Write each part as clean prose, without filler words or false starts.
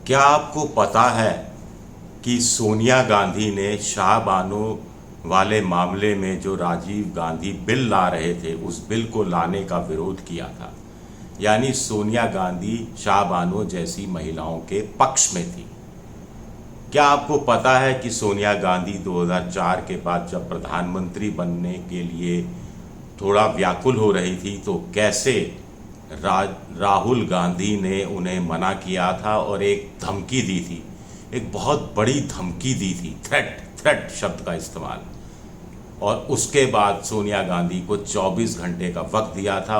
क्या आपको पता है कि सोनिया गांधी ने शाह बानो वाले मामले में जो राजीव गांधी बिल ला रहे थे उस बिल को लाने का विरोध किया था। यानी सोनिया गांधी शाह बानो जैसी महिलाओं के पक्ष में थी। क्या आपको पता है कि सोनिया गांधी 2004 के बाद जब प्रधानमंत्री बनने के लिए थोड़ा व्याकुल हो रही थी तो कैसे राहुल गांधी ने उन्हें मना किया था और एक धमकी दी थी, एक बहुत बड़ी धमकी दी थी, थ्रेट शब्द का इस्तेमाल। और उसके बाद सोनिया गांधी को 24 घंटे का वक्त दिया था।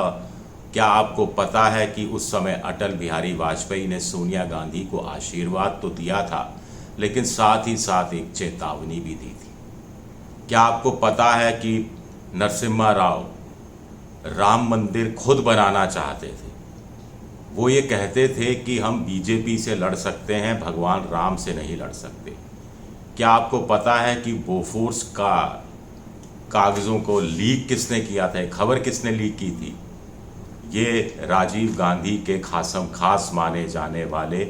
क्या आपको पता है कि उस समय अटल बिहारी वाजपेयी ने सोनिया गांधी को आशीर्वाद तो दिया था लेकिन साथ ही साथ एक चेतावनी भी दी थी। क्या आपको पता है कि नरसिम्हा राव राम मंदिर खुद बनाना चाहते थे। वो ये कहते थे कि हम बीजेपी से लड़ सकते हैं, भगवान राम से नहीं लड़ सकते। क्या आपको पता है कि बोफोर्स का कागज़ों को लीक किसने किया था, खबर किसने लीक की थी? ये राजीव गांधी के खास माने जाने वाले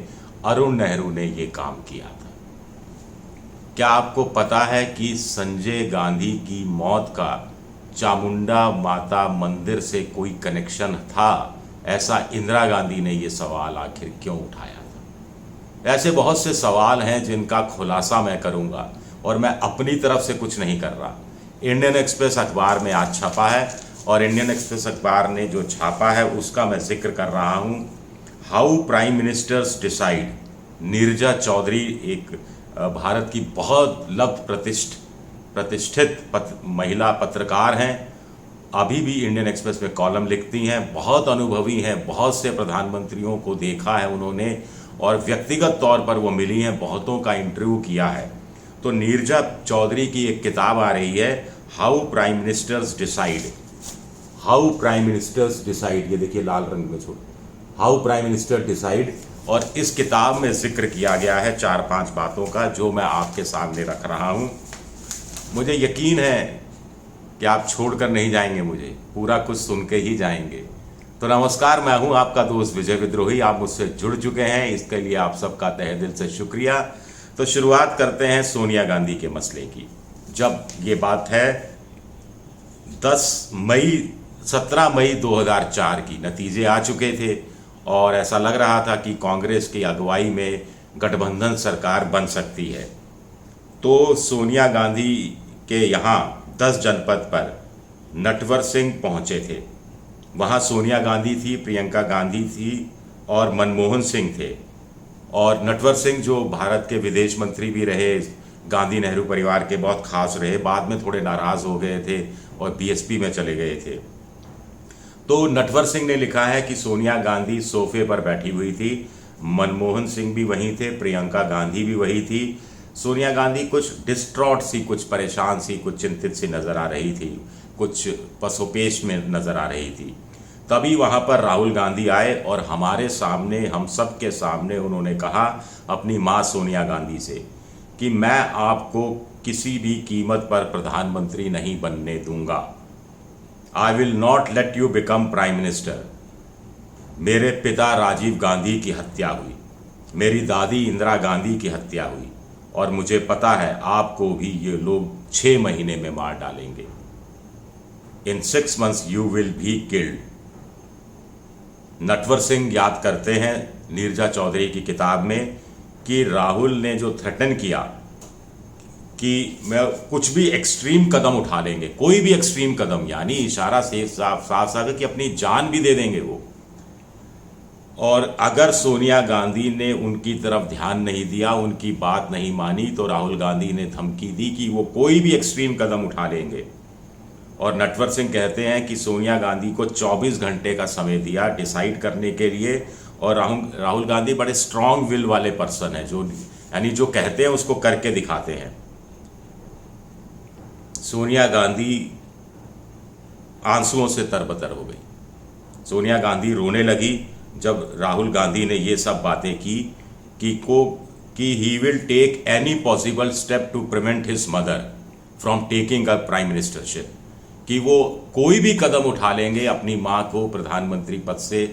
अरुण नेहरू ने ये काम किया था। क्या आपको पता है कि संजय गांधी की मौत का चामुंडा माता मंदिर से कोई कनेक्शन था? ऐसा इंदिरा गांधी ने ये सवाल आखिर क्यों उठाया था? ऐसे बहुत से सवाल हैं जिनका खुलासा मैं करूंगा और मैं अपनी तरफ से कुछ नहीं कर रहा। इंडियन एक्सप्रेस अखबार में आज छपा है और इंडियन एक्सप्रेस अखबार ने जो छापा है उसका मैं जिक्र कर रहा हूं। How prime ministers decide. Neerja Chaudhary एक भारत की बहुत प्रतिष्ठित महिला पत्रकार हैं, अभी भी इंडियन एक्सप्रेस में कॉलम लिखती हैं, बहुत अनुभवी हैं, बहुत से प्रधानमंत्रियों को देखा है उन्होंने और व्यक्तिगत तौर पर वो मिली हैं, बहुतों का इंटरव्यू किया है। तो नीरजा चौधरी की एक किताब आ रही है, how prime ministers decide. How prime ministers decide, ये देखिए लाल रंग में छोड़, हाउ प्राइम मिनिस्टर डिसाइड। और इस किताब में जिक्र किया गया है 4-5 बातों का जो मैं आपके सामने रख रहा हूं। मुझे यकीन है कि आप छोड़कर नहीं जाएंगे, मुझे पूरा कुछ सुन के ही जाएंगे। तो नमस्कार, मैं हूं आपका दोस्त विजय विद्रोही। आप मुझसे जुड़ चुके हैं, इसके लिए आप सबका तहे दिल से शुक्रिया। तो शुरुआत करते हैं सोनिया गांधी के मसले की। जब ये बात है 17 मई 2004 की, नतीजे आ चुके थे और ऐसा लग रहा था कि कांग्रेस की अगुवाई में गठबंधन सरकार बन सकती है। तो सोनिया गांधी के यहाँ 10 जनपद पर नटवर सिंह पहुँचे थे। वहाँ सोनिया गांधी थी, प्रियंका गांधी थी और मनमोहन सिंह थे। और नटवर सिंह जो भारत के विदेश मंत्री भी रहे, गांधी नेहरू परिवार के बहुत खास रहे, बाद में थोड़े नाराज़ हो गए थे और बीएसपी में चले गए थे। तो नटवर सिंह ने लिखा है कि सोनिया गांधी सोफे पर बैठी हुई थी, मनमोहन सिंह भी वहीं थे, प्रियंका गांधी भी वही थी। सोनिया गांधी कुछ डिस्ट्रॉट सी, कुछ परेशान सी, कुछ चिंतित सी नज़र आ रही थी, कुछ पसोपेश में नज़र आ रही थी। तभी वहाँ पर राहुल गांधी आए और हमारे सामने, हम सब के सामने उन्होंने कहा अपनी माँ सोनिया गांधी से कि मैं आपको किसी भी कीमत पर प्रधानमंत्री नहीं बनने दूंगा। I will not let you become prime minister. मेरे पिता राजीव गांधी की हत्या हुई, मेरी दादी इंदिरा गांधी की हत्या हुई और मुझे पता है आपको भी ये लोग 6 महीने में मार डालेंगे। इन 6 months you will be killed. Natwar Singh याद करते हैं नीरजा चौधरी की किताब में कि राहुल ने जो थ्रेटन किया कि मैं कुछ भी एक्सट्रीम कदम उठा लेंगे, कोई भी एक्सट्रीम कदम, यानी इशारा से साफ है कि अपनी जान भी दे देंगे वो। और अगर सोनिया गांधी ने उनकी तरफ ध्यान नहीं दिया, उनकी बात नहीं मानी, तो राहुल गांधी ने धमकी दी कि वो कोई भी एक्सट्रीम कदम उठा लेंगे। और नटवर सिंह कहते हैं कि सोनिया गांधी को 24 घंटे का समय दिया डिसाइड करने के लिए। और राहुल गांधी बड़े स्ट्रांग विल वाले पर्सन हैं, जो यानी जो कहते हैं उसको करके दिखाते हैं। सोनिया गांधी आंसुओं से तरबतर हो गई। सोनिया गांधी रोने लगी जब राहुल गांधी ने ये सब बातें की कि he will take any possible step to prevent his mother from taking a prime ministership, कि वो कोई भी कदम उठा लेंगे अपनी मां को प्रधानमंत्री पद से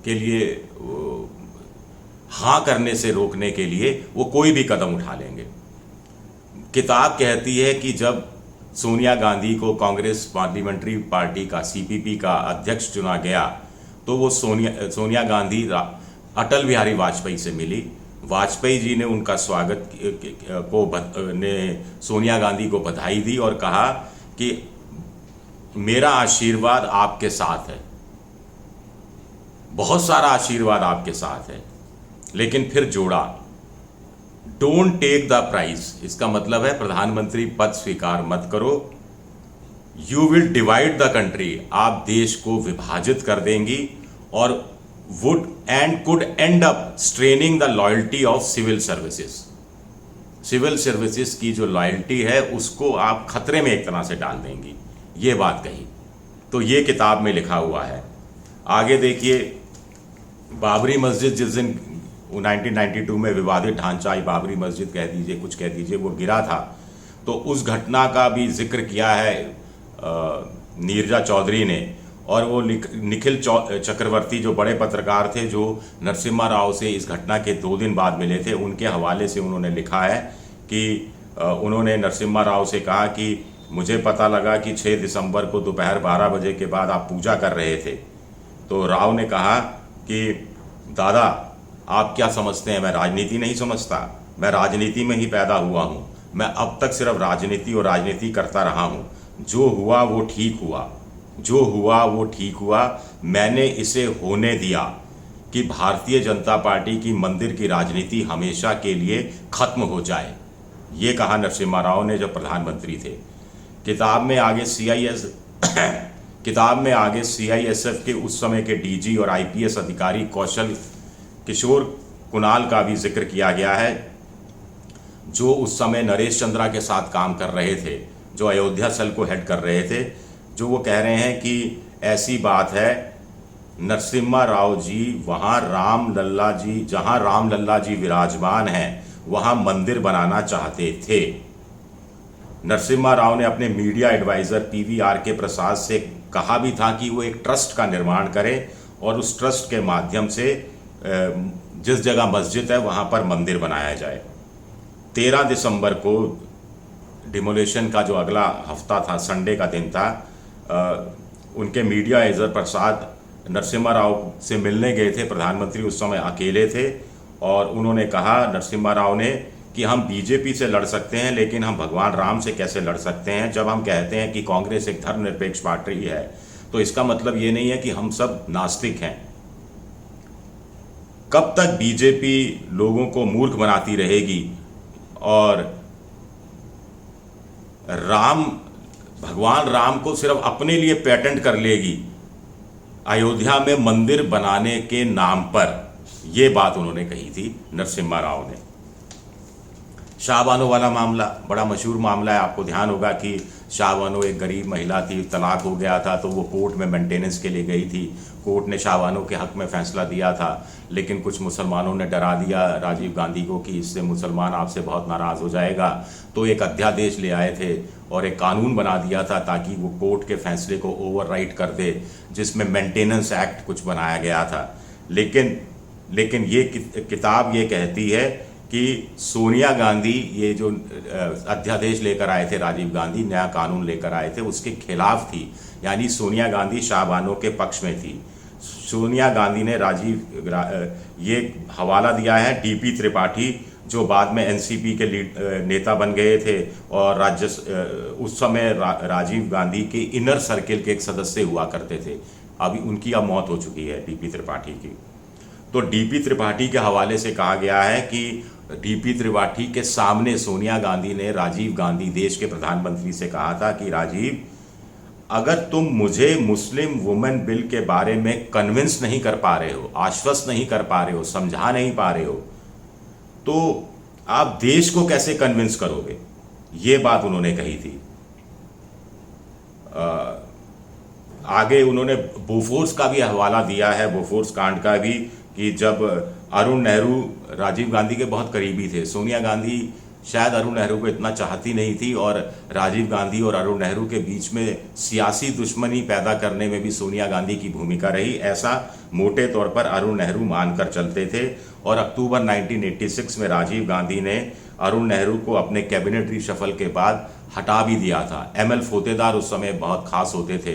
के लिए हाँ करने से रोकने के लिए वो कोई भी कदम उठा लेंगे। किताब कहती है कि जब सोनिया गांधी को कांग्रेस पार्लियामेंट्री पार्टी का सीपीपी का अध्यक्ष चुना गया तो वो सोनिया गांधी अटल बिहारी वाजपेयी से मिली। वाजपेयी जी ने उनका स्वागत सोनिया गांधी को बधाई दी और कहा कि मेरा आशीर्वाद आपके साथ है, बहुत सारा आशीर्वाद आपके साथ है। लेकिन फिर जोड़ा, डोंट टेक द प्राइज, इसका मतलब है प्रधानमंत्री पद स्वीकार मत करो। You will divide the country, आप देश को विभाजित कर देंगी और would and could end up straining the loyalty of civil services. Civil services की जो लॉयल्टी है उसको आप खतरे में एक तरह से डाल देंगी, ये बात कही। तो ये किताब में लिखा हुआ है। आगे देखिए, बाबरी मस्जिद जिस दिन 1992 में विवादित ढांचा बाबरी मस्जिद कह दीजिए, कुछ कह दीजिए, वो गिरा था, तो उस घटना का भी जिक्र किया है नीरजा चौधरी ने। और वो निखिल चक्रवर्ती जो बड़े पत्रकार थे, जो नरसिम्हा राव से इस घटना के 2 दिन बाद मिले थे, उनके हवाले से उन्होंने लिखा है कि उन्होंने नरसिम्हा राव से कहा कि मुझे पता लगा कि 6 दिसंबर को दोपहर 12 बजे के बाद आप पूजा कर रहे थे। तो राव ने कहा कि दादा आप क्या समझते हैं, मैं राजनीति नहीं समझता, मैं राजनीति में ही पैदा हुआ हूँ, मैं अब तक सिर्फ राजनीति और राजनीति करता रहा हूँ। जो हुआ वो ठीक हुआ, जो हुआ वो ठीक हुआ, मैंने इसे होने दिया कि भारतीय जनता पार्टी की मंदिर की राजनीति हमेशा के लिए खत्म हो जाए। ये कहा नरसिम्हा राव ने जब प्रधानमंत्री थे। किताब में आगे सीआईएसएफ के उस समय के डीजी और आईपीएस अधिकारी कौशल किशोर कुणाल का भी जिक्र किया गया है, जो उस समय नरेश चंद्रा के साथ काम कर रहे थे, जो अयोध्या सेल को हेड कर रहे थे। जो वो कह रहे हैं कि ऐसी बात है, नरसिम्हा राव जी वहाँ जहाँ राम लल्ला जी विराजमान हैं वहाँ मंदिर बनाना चाहते थे। नरसिम्हा राव ने अपने मीडिया एडवाइज़र पीवीआर के प्रसाद से कहा भी था कि वो एक ट्रस्ट का निर्माण करें और उस ट्रस्ट के माध्यम से जिस जगह मस्जिद है वहाँ पर मंदिर बनाया जाए। 13 दिसंबर को डिमोलेशन का जो अगला हफ्ता था, संडे का दिन था, उनके मीडिया एडवाइज़र प्रसाद नरसिम्हा राव से मिलने गए थे। प्रधानमंत्री उस समय अकेले थे और उन्होंने कहा, नरसिम्हा राव ने, कि हम बीजेपी से लड़ सकते हैं लेकिन हम भगवान राम से कैसे लड़ सकते हैं। जब हम कहते हैं कि कांग्रेस एक धर्मनिरपेक्ष पार्टी है तो इसका मतलब ये नहीं है कि हम सब नास्तिक हैं। कब तक बीजेपी लोगों को मूर्ख बनाती रहेगी और भगवान राम को सिर्फ अपने लिए पेटेंट कर लेगी अयोध्या में मंदिर बनाने के नाम पर। यह बात उन्होंने कही थी नरसिम्हा राव ने। शाहबानो वाला मामला बड़ा मशहूर मामला है। आपको ध्यान होगा कि शाहबानो एक गरीब महिला थी, तलाक हो गया था तो वो कोर्ट में मेंटेनेंस के लिए गई थी। कोर्ट ने शाहबानो के हक में फैसला दिया था, लेकिन कुछ मुसलमानों ने डरा दिया राजीव गांधी को कि इससे मुसलमान आपसे बहुत नाराज़ हो जाएगा, तो एक अध्यादेश ले आए थे और एक कानून बना दिया था ताकि वो कोर्ट के फैसले को ओवरराइड कर दे, जिसमें मेंटेनेंस एक्ट कुछ बनाया गया था। लेकिन ये किताब ये कहती है कि सोनिया गांधी ये जो अध्यादेश लेकर आए थे, राजीव गांधी नया कानून लेकर आए थे, उसके खिलाफ थी। यानी सोनिया गांधी शाहबानो के पक्ष में थी। सोनिया गांधी ने ये हवाला दिया है डीपी त्रिपाठी, जो बाद में एनसीपी के नेता बन गए थे और उस समय राजीव गांधी के इनर सर्किल के एक सदस्य हुआ करते थे। अभी उनकी अब मौत हो चुकी है, डीपी त्रिपाठी की। तो डीपी त्रिपाठी के हवाले से कहा गया है कि डीपी त्रिपाठी के सामने सोनिया गांधी ने राजीव गांधी, देश के प्रधानमंत्री, से कहा था कि राजीव, अगर तुम मुझे मुस्लिम वुमेन बिल के बारे में कन्विंस नहीं कर पा रहे हो, आश्वस्त नहीं कर पा रहे हो, समझा नहीं पा रहे हो, तो आप देश को कैसे कन्विंस करोगे। ये बात उन्होंने कही थी। आगे उन्होंने बोफोर्स का भी हवाला दिया है, बोफोर्स कांड का भी, कि जब अरुण नेहरू राजीव गांधी के बहुत करीबी थे, सोनिया गांधी शायद अरुण नेहरू को इतना चाहती नहीं थी, और राजीव गांधी और अरुण नेहरू के बीच में सियासी दुश्मनी पैदा करने में भी सोनिया गांधी की भूमिका रही, ऐसा मोटे तौर पर अरुण नेहरू मानकर चलते थे। और अक्टूबर 1986 में राजीव गांधी ने अरुण नेहरू को अपने कैबिनेट रिशफल के बाद हटा भी दिया था। एमएल फोतेदार उस समय बहुत खास होते थे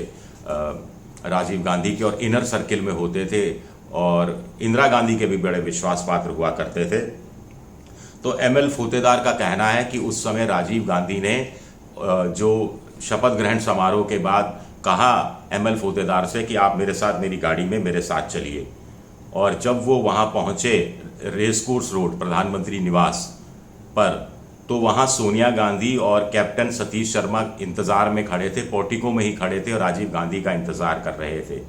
राजीव गांधी के, और इनर सर्किल में होते थे, और इंदिरा गांधी के भी बड़े विश्वास पात्र हुआ करते थे। तो एमएल फोतेदार का कहना है कि उस समय राजीव गांधी ने जो शपथ ग्रहण समारोह के बाद कहा एमएल फोतेदार से कि आप मेरे साथ मेरी गाड़ी में मेरे साथ चलिए, और जब वो वहाँ पहुँचे रेस कोर्स रोड प्रधानमंत्री निवास पर, तो वहाँ सोनिया गांधी और कैप्टन सतीश शर्मा इंतज़ार में खड़े थे, पोर्टिको में ही खड़े थे और राजीव गांधी का इंतज़ार कर रहे थे।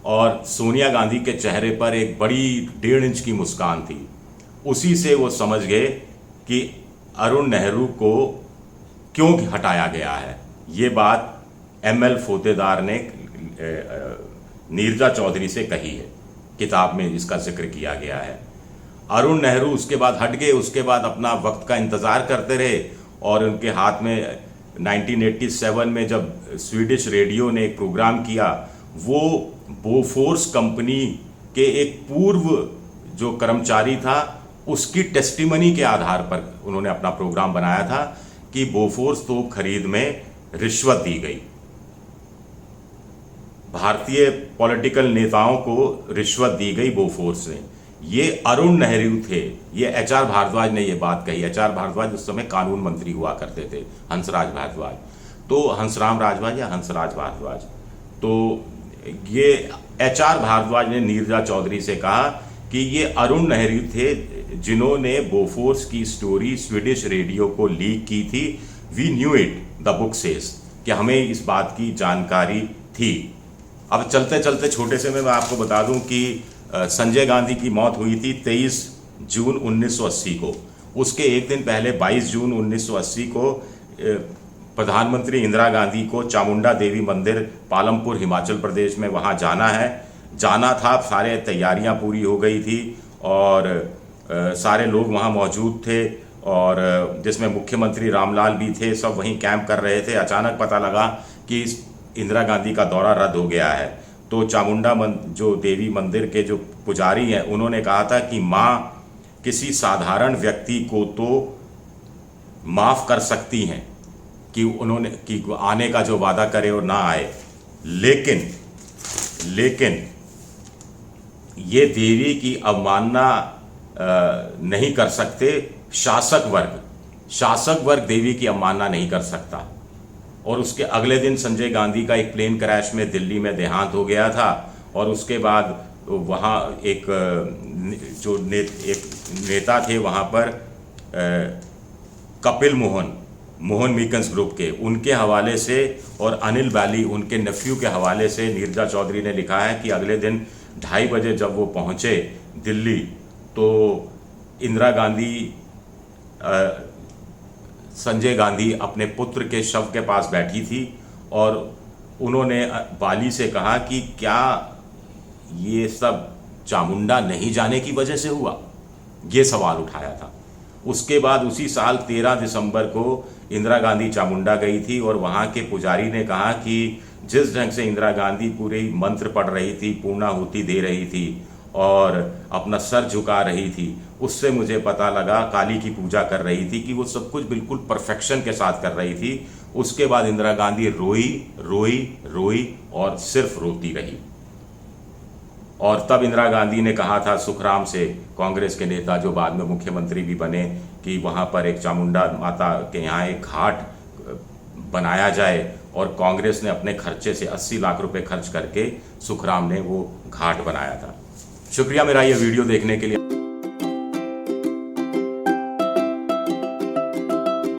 और सोनिया गांधी के चेहरे पर एक बड़ी 1.5 इंच की मुस्कान थी। उसी से वो समझ गए कि अरुण नेहरू को क्यों हटाया गया है। ये बात एमएल फोतेदार ने नीरजा चौधरी से कही है, किताब में इसका जिक्र किया गया है। अरुण नेहरू उसके बाद हट गए, उसके बाद अपना वक्त का इंतज़ार करते रहे, और उनके हाथ में 1987 में जब स्वीडिश रेडियो ने एक प्रोग्राम किया, वो बोफोर्स कंपनी के एक पूर्व जो कर्मचारी था उसकी टेस्टिमनी के आधार पर उन्होंने अपना प्रोग्राम बनाया था कि बोफोर्स तोप खरीद में रिश्वत दी गई। भारतीय पॉलिटिकल नेताओं को रिश्वत दी गई बोफोर्स ने। ये अरुण नेहरू थे, ये एचआर भारद्वाज ने ये बात कही। एचआर भारद्वाज उस समय कानून मंत्री हुआ करते थे, हंसराज भारद्वाज, तो हंसराम राजवाज या हंसराज भारद्वाज। तो ये एचआर भारद्वाज ने नीरजा चौधरी से कहा कि ये अरुण नेहरू थे जिन्होंने बोफोर्स की स्टोरी स्वीडिश रेडियो को लीक की थी। We knew it, the book says, कि हमें इस बात की जानकारी थी। अब चलते चलते छोटे से मैं आपको बता दूं कि संजय गांधी की मौत हुई थी 23 जून 1980 को। उसके एक दिन पहले 22 जून 1980 को प्रधानमंत्री इंदिरा गांधी को चामुंडा देवी मंदिर पालमपुर हिमाचल प्रदेश में वहां जाना था। सारे तैयारियां पूरी हो गई थी और सारे लोग वहां मौजूद थे, और जिसमें मुख्यमंत्री रामलाल भी थे। सब वहीं कैंप कर रहे थे। अचानक पता लगा कि इंदिरा गांधी का दौरा रद्द हो गया है। तो चामुंडा जो देवी मंदिर के जो पुजारी हैं, उन्होंने कहा था कि माँ किसी साधारण व्यक्ति को तो माफ़ कर सकती हैं कि उन्होंने कि आने का जो वादा करे और ना आए, लेकिन ये देवी की अवमानना नहीं कर सकते। शासक वर्ग देवी की अवमानना नहीं कर सकता। और उसके अगले दिन संजय गांधी का एक प्लेन क्रैश में दिल्ली में देहांत हो गया था, और उसके बाद वहाँ एक नेता थे वहाँ पर कपिल मोहन मीकन्स ग्रुप के, उनके हवाले से, और अनिल बैली उनके नेफ्यू के हवाले से नीरजा चौधरी ने लिखा है कि अगले दिन 2:30 बजे जब वो पहुँचे दिल्ली, तो इंदिरा गांधी संजय गांधी अपने पुत्र के शव के पास बैठी थी, और उन्होंने बाली से कहा कि क्या ये सब चामुंडा नहीं जाने की वजह से हुआ, ये सवाल उठाया था। उसके बाद उसी साल 13 दिसंबर को इंदिरा गांधी चामुंडा गई थी, और वहाँ के पुजारी ने कहा कि जिस ढंग से इंदिरा गांधी पूरे मंत्र पढ़ रही थी, पूर्णाहुति दे रही थी और अपना सर झुका रही थी, उससे मुझे पता लगा, काली की पूजा कर रही थी, कि वो सब कुछ बिल्कुल परफेक्शन के साथ कर रही थी। उसके बाद इंदिरा गांधी रोई और सिर्फ रोती रही। और तब इंदिरा गांधी ने कहा था सुखराम से, कांग्रेस के नेता जो बाद में मुख्यमंत्री भी बने, कि वहाँ पर एक चामुंडा माता के यहाँ एक घाट बनाया जाए, और कांग्रेस ने अपने खर्चे से 80 लाख रुपए खर्च करके सुखराम ने वो घाट बनाया था। शुक्रिया मेरा ये वीडियो देखने के लिए।